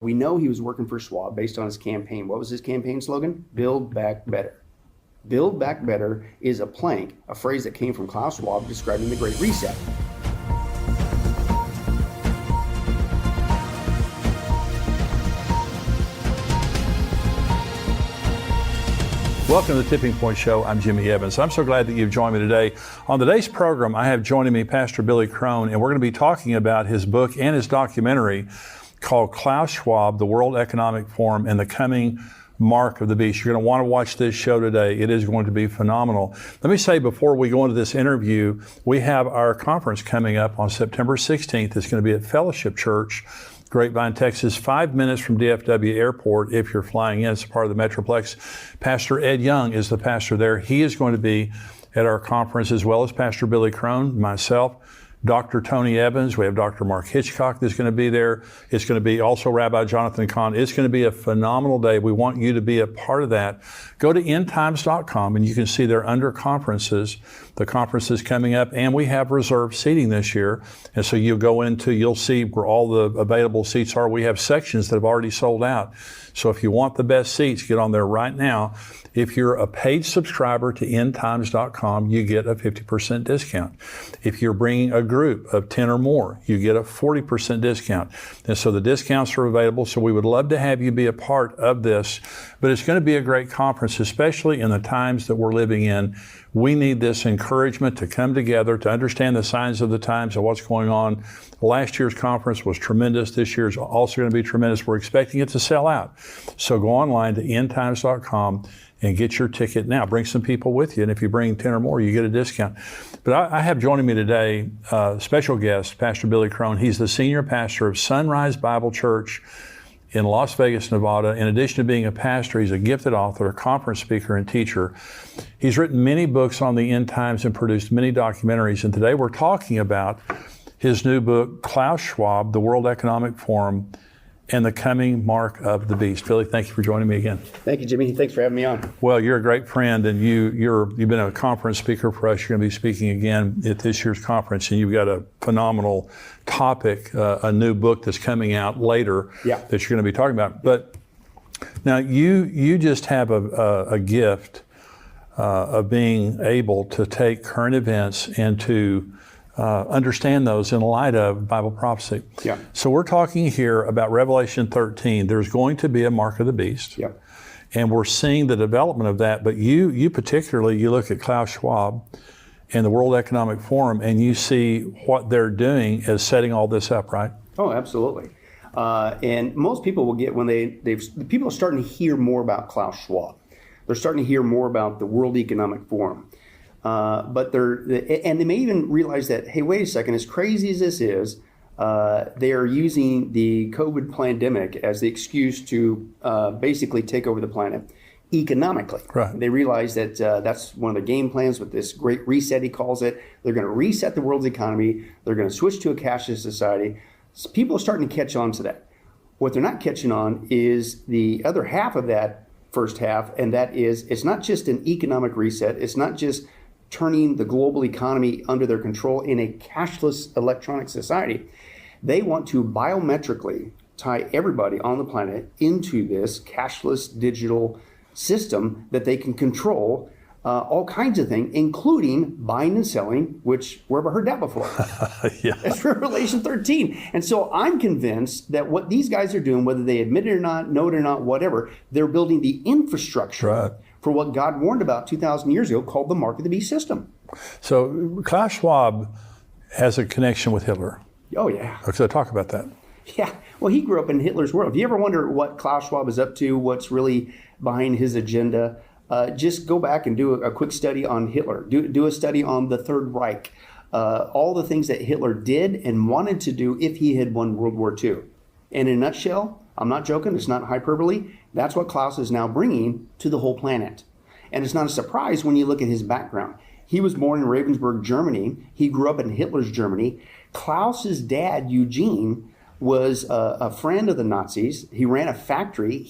We know he was working for Schwab based on his campaign. What was his campaign slogan? Build Back Better. Build Back Better is a plank, a phrase that came from Klaus Schwab describing the Great Reset. Welcome to the Tipping Point Show. I'm Jimmy Evans. I'm so glad that you've joined me today. On today's program, I have joining me Pastor Billy Crone, and we're going to be talking about his book and his documentary called Klaus Schwab, the World Economic Forum, and the Coming Mark of the Beast. You're going to want to watch this show today. It is going to be phenomenal. Let me say before we go into this interview, we have our conference coming up on September 16th. It's going to be at Fellowship Church, Grapevine, Texas, 5 minutes from DFW Airport if you're flying in. It's part of the Metroplex. Pastor Ed Young is the pastor there. He is going to be at our conference, as well as Pastor Billy Crone, myself, Dr. Tony Evans. We have Dr. Mark Hitchcock that's going to be there. It's going to be also Rabbi Jonathan Cahn. It's going to be a phenomenal day. We want you to be a part of that. Go to endtimes.com and you can see there under conferences, the conference is coming up, and we have reserved seating this year. And so you'll see where all the available seats are. We have sections that have already sold out. So if you want the best seats, get on there right now. If you're a paid subscriber to endtimes.com, you get a 50% discount. If you're bringing a group of 10 or more, you get a 40% discount. And so the discounts are available. So we would love to have you be a part of this. But it's going to be a great conference, especially in the times that we're living in. We need this encouragement to come together, to understand the signs of the times of what's going on. Last year's conference was tremendous. This year's also going to be tremendous. We're expecting it to sell out. So go online to endtimes.com and get your ticket now. Bring some people with you. And if you bring 10 or more, you get a discount. But I have joining me today special guest, Pastor Billy Crone. He's the senior pastor of Sunrise Bible Church in Las Vegas, Nevada. In addition to being a pastor, he's a gifted author, a conference speaker, and teacher. He's written many books on the end times and produced many documentaries. And today we're talking about his new book, Klaus Schwab, the World Economic Forum, and the Coming Mark of the Beast. Billy, thank you for joining me again. Thank you, Jimmy. Thanks for having me on. Well, you're a great friend, and you've been a conference speaker for us. You're going to be speaking again at this year's conference, and you've got a phenomenal topic, a new book that's coming out later that you're going to be talking about. But now you just have a gift of being able to take current events and to understand those in light of Bible prophecy. Yeah. So we're talking here about Revelation 13. There's going to be a mark of the beast. Yeah. And we're seeing the development of that. But you particularly, you look at Klaus Schwab and the World Economic Forum, and you see what they're doing as setting all this up, right? Oh, absolutely. And most people will get, when people are starting to hear more about Klaus Schwab. They're starting to hear more about the World Economic Forum. But they may even realize that, hey, wait a second, as crazy as this is, they are using the COVID pandemic as the excuse to basically take over the planet economically. Right. They realize that that's one of the game plans with this Great Reset, he calls it. They're going to reset the world's economy. They're going to switch to a cashless society. So people are starting to catch on to that. What they're not catching on is the other half of that first half, and that is, it's not just an economic reset. It's not just turning the global economy under their control in a cashless electronic society. They want to biometrically tie everybody on the planet into this cashless digital system that they can control all kinds of things, including buying and selling, which where have I heard that before? Yeah. That's Revelation 13. And so I'm convinced that what these guys are doing, whether they admit it or not, know it or not, whatever, they're building the infrastructure for what God warned about 2,000 years ago called the Mark of the Beast system. So Klaus Schwab has a connection with Hitler. Oh, yeah. Okay, so talk about that. Yeah. Well, he grew up in Hitler's world. If you ever wonder what Klaus Schwab is up to, what's really behind his agenda, just go back and do a quick study on Hitler. Do a study on the Third Reich, all the things that Hitler did and wanted to do if he had won World War II. And in a nutshell, I'm not joking, it's not hyperbole, that's what Klaus is now bringing to the whole planet. And it's not a surprise when you look at his background. He was born in Ravensburg, Germany. He grew up in Hitler's Germany. Klaus's dad, Eugene, was a friend of the Nazis. He ran a factory,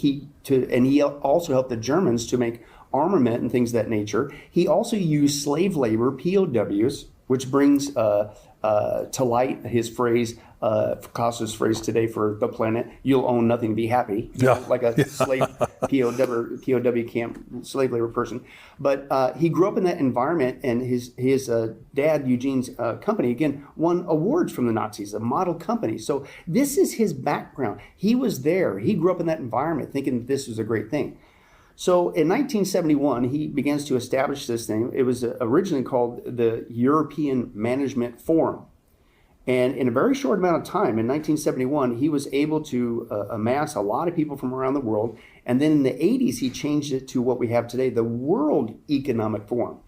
and he also helped the Germans to make armament and things of that nature. He also used slave labor, POWs, which brings to light his phrase, Picasso's phrase today for the planet, "You'll own nothing, be happy." Like a slave POW camp, slave labor person. But he grew up in that environment, and his dad, Eugene's company, again, won awards from the Nazis, a model company. So this is his background. He was there. He grew up in that environment thinking that this was a great thing. So in 1971, he begins to establish this thing. It was originally called the European Management Forum. And in a very short amount of time, in 1971, he was able to amass a lot of people from around the world. And then in the 80s, he changed it to what we have today, the World Economic Forum.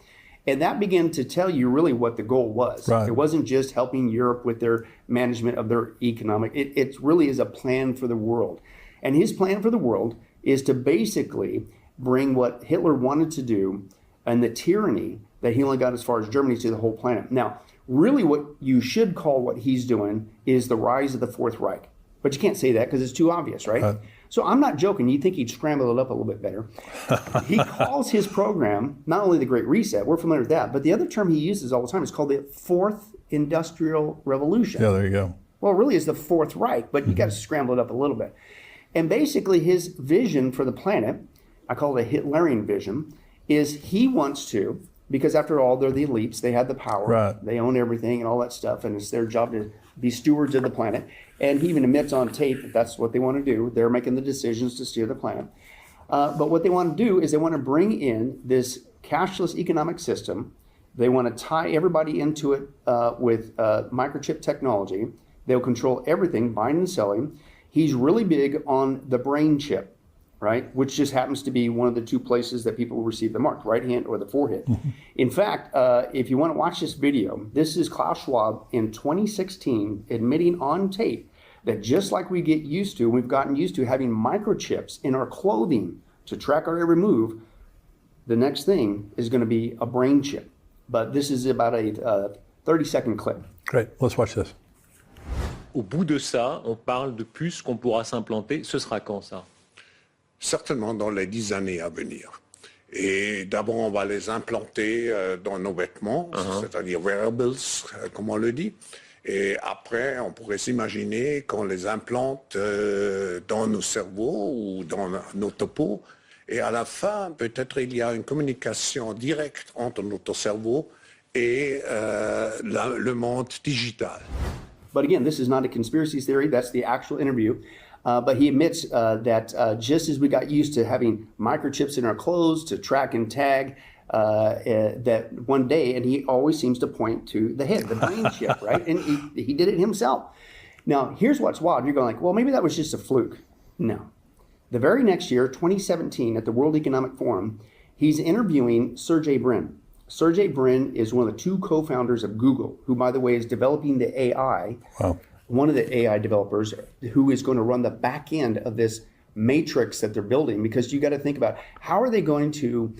And that began to tell you really what the goal was. Right. It wasn't just helping Europe with their management of their economic, it really is a plan for the world. And his plan for the world is to basically bring what Hitler wanted to do and the tyranny that he only got as far as Germany to the whole planet. Now, really what you should call what he's doing is the rise of the Fourth Reich. But you can't say that because it's too obvious, right? So I'm not joking. You'd think he'd scramble it up a little bit better. He calls his program not only the Great Reset, we're familiar with that, but the other term he uses all the time is called the Fourth Industrial Revolution. Yeah, there you go. Well, it really is the Fourth Reich, but you got to scramble it up a little bit. And basically his vision for the planet, I call it a Hitlerian vision, is he wants to, because after all, they're the elites, they have the power, Right. They own everything and all that stuff, and it's their job to be stewards of the planet. And he even admits on tape that that's what they want to do. They're making the decisions to steer the planet. But what they want to do is they want to bring in this cashless economic system. They want to tie everybody into it with microchip technology. They'll control everything, buying and selling. He's really big on the brain chip, right? Which just happens to be one of the two places that people will receive the mark, right hand or the forehead. In fact, if you want to watch this video, this is Klaus Schwab in 2016 admitting on tape that just like we get used to, we've gotten used to having microchips in our clothing to track our every move, the next thing is going to be a brain chip. But this is about a 30-second clip. Great. Let's watch this. Au bout de ça, on parle de puces qu'on pourra s'implanter. Ce sera quand ça? Certainement dans les 10 années à venir. Et d'abord, on va les implanter dans nos vêtements, c'est-à-dire wearables, comme on le dit. Et après, on pourrait s'imaginer qu'on les implante dans nos cerveaux ou dans notre peau. Et à la fin, peut-être il y a une communication directe entre notre cerveau et le monde digital. But again, this is not a conspiracy theory. That's the actual interview. But he admits that just as we got used to having microchips in our clothes to track and tag, that one day, and he always seems to point to the head, the brain chip, right? And he did it himself. Now, here's what's wild. You're going like, well, maybe that was just a fluke. No. The very next year, 2017, at the World Economic Forum, he's interviewing Sergey Brin. Sergey Brin is one of the two co-founders of Google, who, by the way, is developing the AI. Wow. One of the AI developers who is going to run the back end of this matrix that they're building, because you got to think about how are they going to,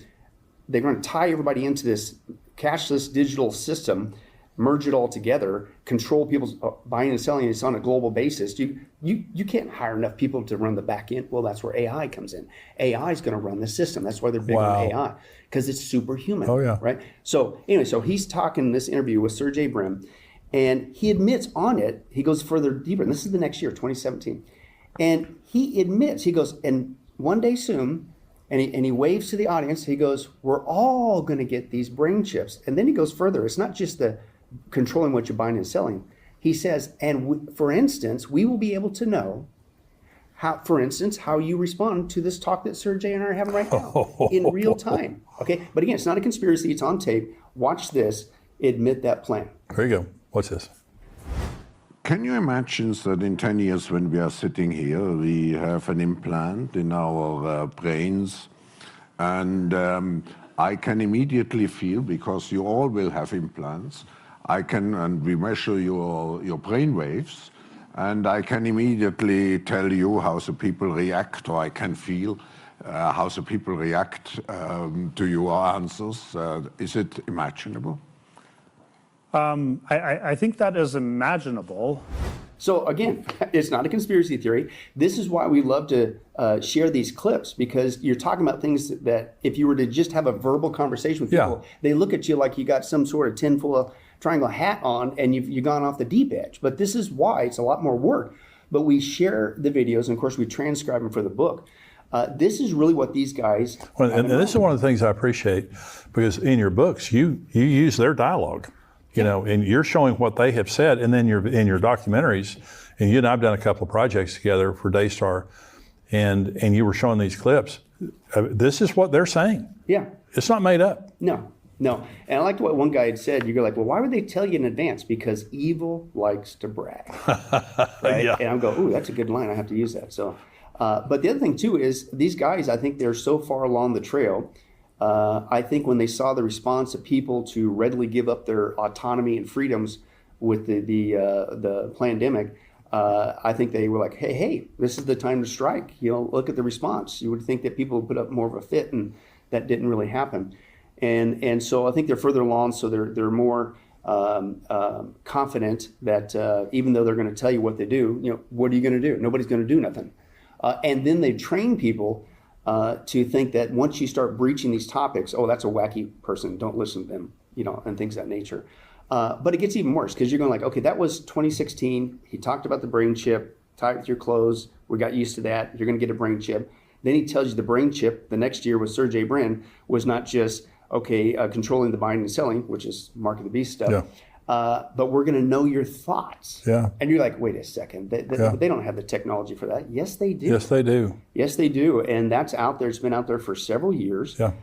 they're going to tie everybody into this cashless digital system, merge it all together, control people's buying and selling. It's on a global basis. You can't hire enough people to run the back end. Well, that's where AI comes in. AI is going to run the system. That's why they're big on AI, because it's superhuman. Oh, yeah. Right? So anyway, so he's talking in this interview with Sergey Brin, and he admits on it, he goes further deeper, and this is the next year, 2017. And he admits, he goes, and one day soon, and he waves to the audience, he goes, we're all going to get these brain chips. And then he goes further. It's not just the controlling what you're buying and selling. He says, and for instance, we will be able to know how, for instance, how you respond to this talk that Sergey and I are having right now in real time. Okay, but again, it's not a conspiracy. It's on tape. Watch this. Admit that plan. There you go. What's this? Can you imagine that in 10 years when we are sitting here, we have an implant in our brains, and I can immediately feel, because you all will have implants, and we measure your brain waves, and I can immediately tell you how the people react, or I can feel how the people react to your answers. Is it imaginable? I think that is imaginable. So again, it's not a conspiracy theory. This is why we love to share these clips, because you're talking about things that if you were to just have a verbal conversation with people, they look at you like you got some sort of tin full of triangle hat on and you've gone off the deep edge. But this is why it's a lot more work. But we share the videos, and of course we transcribe them for the book. This is really what these guys. Well, and this is one of the things I appreciate, because in your books you use their dialogue, and you're showing what they have said, and then in your documentaries, and you and I've done a couple of projects together for Daystar, and you were showing these clips. This is what they're saying. Yeah. It's not made up. No. And I liked what one guy had said. You go like, well, why would they tell you in advance? Because evil likes to brag. Right? Yeah. And I'll go, ooh, that's a good line. I have to use that. So, but the other thing too is these guys, I think they're so far along the trail. I think when they saw the response of people to readily give up their autonomy and freedoms with the pandemic, I think they were like, hey, this is the time to strike. Look at the response. You would think that people would put up more of a fit, and that didn't really happen. And so I think they're further along, so they're more confident that even though they're going to tell you what they do, what are you going to do? Nobody's going to do nothing. And then they train people to think that once you start breaching these topics, oh, that's a wacky person, don't listen to them, and things of that nature. But it gets even worse, because you're going like, okay, that was 2016. He talked about the brain chip, tie it with your clothes. We got used to that. You're going to get a brain chip. Then he tells you the brain chip the next year with Sergey Brin was not just, controlling the buying and selling, which is Mark of the Beast stuff. Yeah. But we're going to know your thoughts. Yeah. And you're like, wait a second. They don't have the technology for that. Yes, they do. Yes, they do. Yes, they do. And that's out there. It's been out there for several years. Yeah.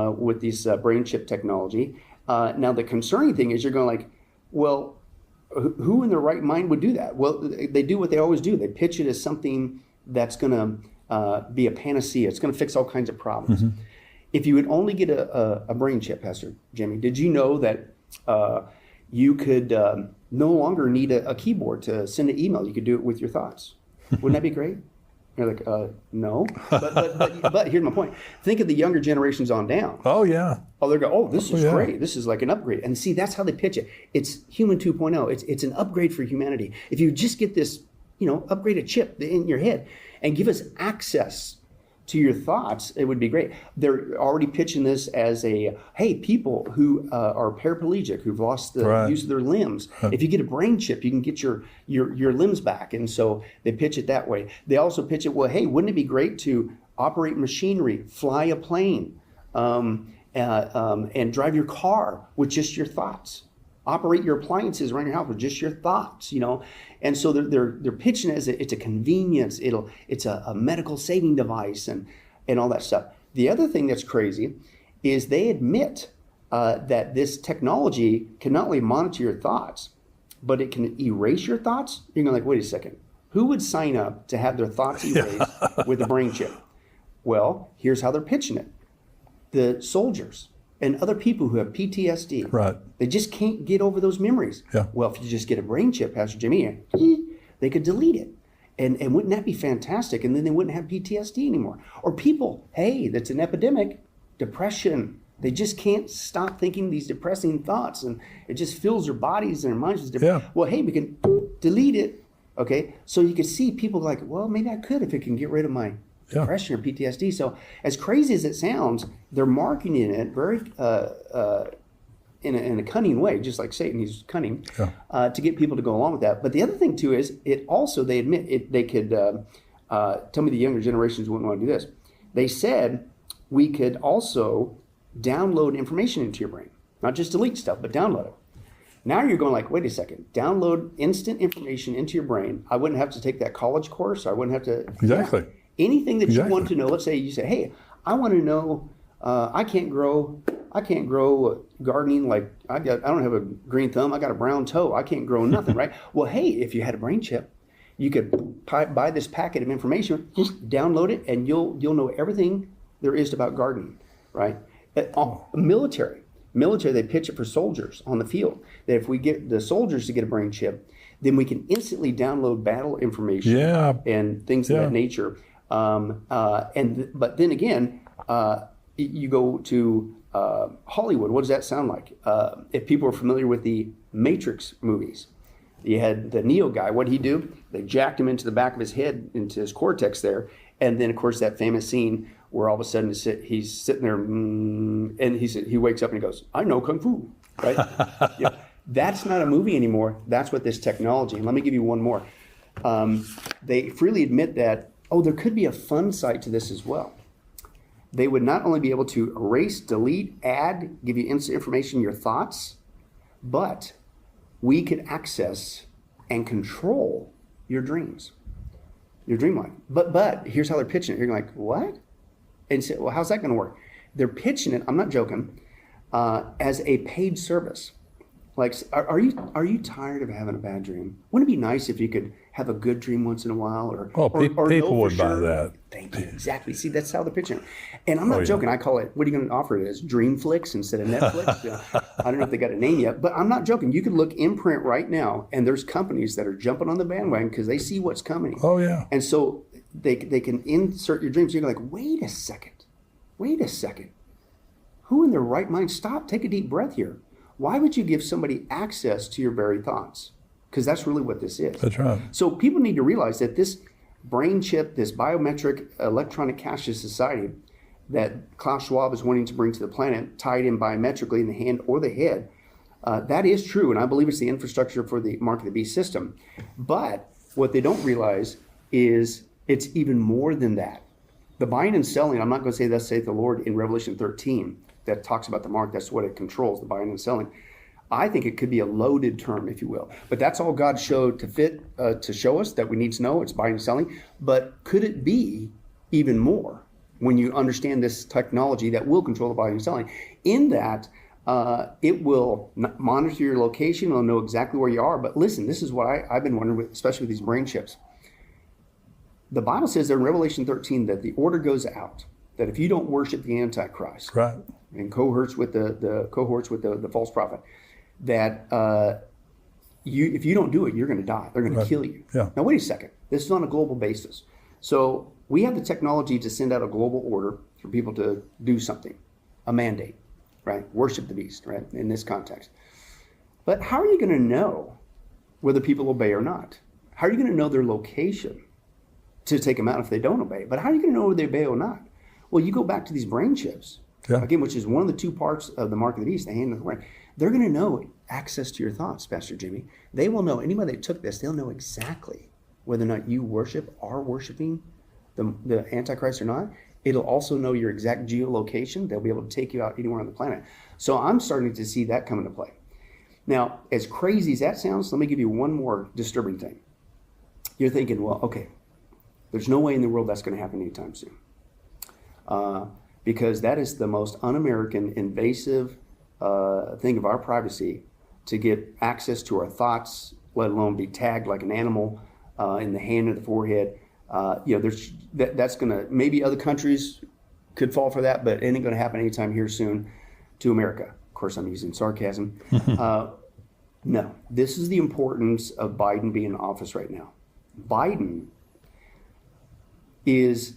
With these brain chip technology. Now, the concerning thing is you're going like, well, who in their right mind would do that? Well, they do what they always do. They pitch it as something that's going to be a panacea. It's going to fix all kinds of problems. Mm-hmm. If you would only get a brain chip, Pastor Jimmy, did you know that you could no longer need a keyboard to send an email? You could do it with your thoughts. Wouldn't that be great? You're like, no. But here's my point. Think of the younger generations on down. Oh, yeah. Oh, they go, oh, this is great. This is like an upgrade. And see, that's how they pitch it. It's human 2.0. It's an upgrade for humanity. If you just get this, upgraded chip in your head and give us access to your thoughts, it would be great. They're already pitching this as hey, people who are paraplegic, who've lost the use of their limbs. If you get a brain chip, you can get your limbs back. And so they pitch it that way. They also pitch it, well, hey, wouldn't it be great to operate machinery, fly a plane, and drive your car with just your thoughts? Operate your appliances around your house with just your thoughts, And so they're pitching it as it's a convenience. It's a medical saving device and all that stuff. The other thing that's crazy is they admit that this technology can not only monitor your thoughts, but it can erase your thoughts. You're going like, wait a second. Who would sign up to have their thoughts erased with a brain chip? Well, here's how they're pitching it. The soldiers and other people who have PTSD. Right. They just can't get over those memories. Yeah. Well, if you just get a brain chip, Pastor Jimmy, they could delete it. And wouldn't that be fantastic? And then they wouldn't have PTSD anymore. Or people, hey, that's an epidemic, depression. They just can't stop thinking these depressing thoughts, and it just fills their bodies and their minds with depression. Yeah. Well, hey, we can delete it. Okay. So you can see people like, well, maybe I could if it can get rid of my depression or PTSD. So as crazy as it sounds, they're marketing it very in a cunning way, just like Satan, he's cunning, to get people to go along with that. But the other thing too is it also, they admit it, they could tell me the younger generations wouldn't want to do this. They said we could also download information into your brain, not just delete stuff, but download it. Now you're going like, wait a second, download instant information into your brain. I wouldn't have to take that college course. I wouldn't have to. Exactly. Anything that you want to know. Let's say you say, hey, I want to know, I can't grow gardening, like I don't have a green thumb, I got a brown toe, I can't grow nothing, right? Well, hey, if you had a brain chip, you could buy this packet of information, just download it, and you'll know everything there is about gardening, right? Military, they pitch it for soldiers on the field, that if we get the soldiers to get a brain chip, then we can instantly download battle information and things of that nature. But then again, you go to Hollywood. What does that sound like? If people are familiar with the Matrix movies, you had the Neo guy. What did he do? They jacked him into the back of his head, into his cortex there, and then of course that famous scene where all of a sudden he's sitting there, and he wakes up and he goes, "I know kung fu," right? That's not a movie anymore. That's what this technology. And let me give you one more. They freely admit that, there could be a fun side to this as well. They would not only be able to erase, delete, add, give you instant information, your thoughts, but we could access and control your dreams, your dream life. But here's how they're pitching it. You're like, what? And say, well, how's that going to work? They're pitching it, I'm not joking, as a paid service. Like, are you tired of having a bad dream? Wouldn't it be nice if you could have a good dream once in a while? Or people know would for buy sure? that. Thank you. Exactly. See, that's how they're pitching it. And I'm not joking. I call it, what are you going to offer it as? Dreamflix instead of Netflix? I don't know if they got a name yet, but I'm not joking. You could look in print right now, and there's companies that are jumping on the bandwagon because they see what's coming. Oh, yeah. And so they can insert your dreams. You're like, wait a second. Who in their right mind? Stop. Take a deep breath here. Why would you give somebody access to your very thoughts? Because that's really what this is. That's right. So people need to realize that this brain chip, this biometric electronic cashless society that Klaus Schwab is wanting to bring to the planet, tied in biometrically in the hand or the head, that is true. And I believe it's the infrastructure for the Mark of the Beast system. But what they don't realize is it's even more than that. The buying and selling, I'm not going to say thus saith the Lord in Revelation 13, that talks about the mark. That's what it controls, the buying and selling. I think it could be a loaded term, if you will. But that's all God showed to fit, to show us that we need to know. It's buying and selling. But could it be even more when you understand this technology that will control the buying and selling? In that, it will monitor your location. It'll know exactly where you are. But listen, this is what I've been wondering, especially with these brain chips. The Bible says there in Revelation 13 that the order goes out that if you don't worship the Antichrist, Right. and cohorts with the false prophet, that if you don't do it, you're going to die. They're going to kill you. Yeah. Now wait a second. This is on a global basis. So we have the technology to send out a global order for people to do something, a mandate, right? Worship the beast, right? In this context. But how are you going to know whether people obey or not? How are you going to know their location to take them out if they don't obey? But how are you going to know whether they obey or not? Well, you go back to these brain chips. Yeah. Again, which is one of the two parts of the mark of the beast, the hand of the brain. They're going to know access to your thoughts, Pastor Jimmy. They will know, anybody that took this, they'll know exactly whether or not you are worshiping the Antichrist or not. It'll also know your exact geolocation. They'll be able to take you out anywhere on the planet. So I'm starting to see that come into play. Now, as crazy as that sounds, let me give you one more disturbing thing. You're thinking, well, okay, there's no way in the world that's going to happen anytime soon. Because that is the most un-American, invasive thing of our privacy, to get access to our thoughts, let alone be tagged like an animal in the hand or the forehead. That's going to, maybe other countries could fall for that, but it ain't going to happen anytime here soon to America. Of course, I'm using sarcasm. No, this is the importance of Biden being in office right now. Biden is